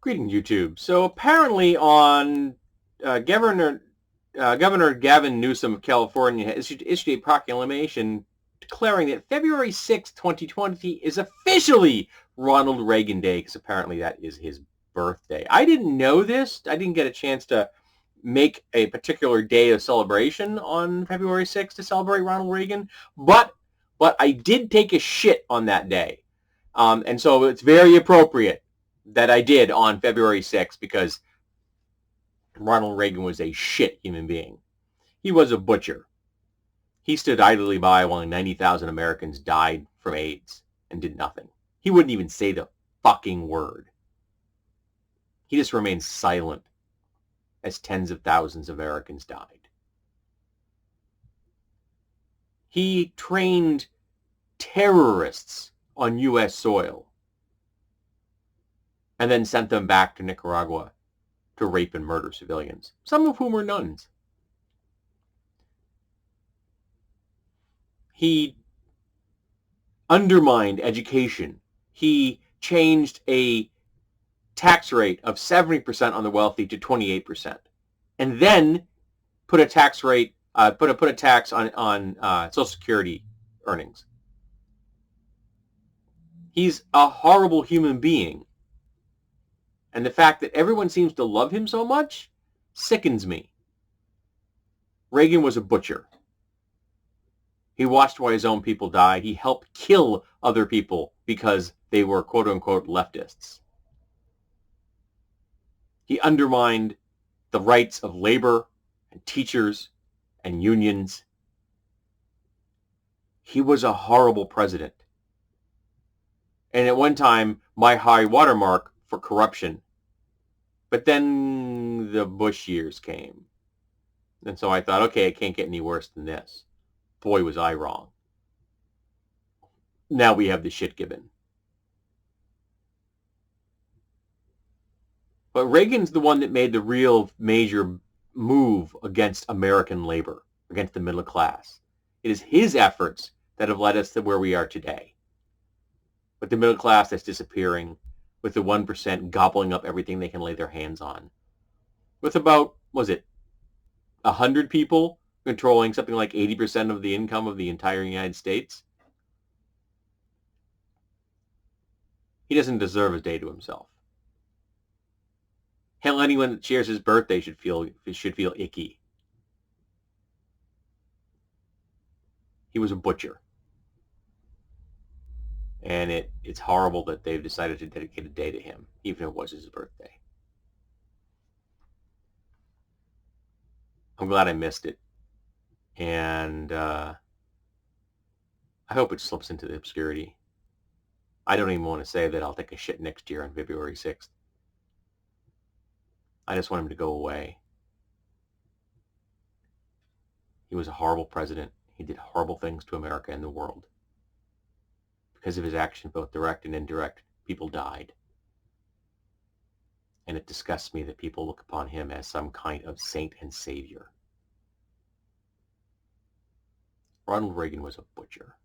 Greetings, YouTube. So apparently on Governor Gavin Newsom of California issued a proclamation declaring that February 6, 2020 is officially Ronald Reagan Day, because apparently that is his birthday. I didn't know this. I didn't get a chance to make a particular day of celebration on February 6th to celebrate Ronald Reagan, but I did take a shit on that day. And so it's very appropriate that I did on February 6th, because Ronald Reagan was a shit human being. He was a butcher. He stood idly by while 90,000 Americans died from AIDS and did nothing. He wouldn't even say the fucking word. He just remained silent as tens of thousands of Americans died. He trained terrorists on U.S. soil and then sent them back to Nicaragua to rape and murder civilians, some of whom were nuns. He undermined education. He changed a tax rate of 70% on the wealthy to 28%, and then put a tax rate, put a tax on Social Security earnings. He's a horrible human being. And the fact that everyone seems to love him so much sickens me. Reagan was a butcher. He watched while his own people died. He helped kill other people because they were quote-unquote leftists. He undermined the rights of labor and teachers and unions. He was a horrible president. And at one time, my high watermark for corruption. But then the Bush years came. And so I thought, okay, it can't get any worse than this. Boy, was I wrong. Now we have the shit given. But Reagan's the one that made the real major move against American labor, against the middle class. It is his efforts that have led us to where we are today. With the middle class that's disappearing, with the 1% gobbling up everything they can lay their hands on. With about, 100 people controlling something like 80% of the income of the entire United States. He doesn't deserve a day to himself. Hell, anyone that shares his birthday should feel icky. He was a butcher. And it's horrible that they've decided to dedicate a day to him, even if it was his birthday. I'm glad I missed it. And I hope it slips into the obscurity. I don't even want to say that I'll take a shit next year on February 6th. I just want him to go away. He was a horrible president. He did horrible things to America and the world. Because of his action, both direct and indirect, people died. And it disgusts me that people look upon him as some kind of saint and savior. Ronald Reagan was a butcher.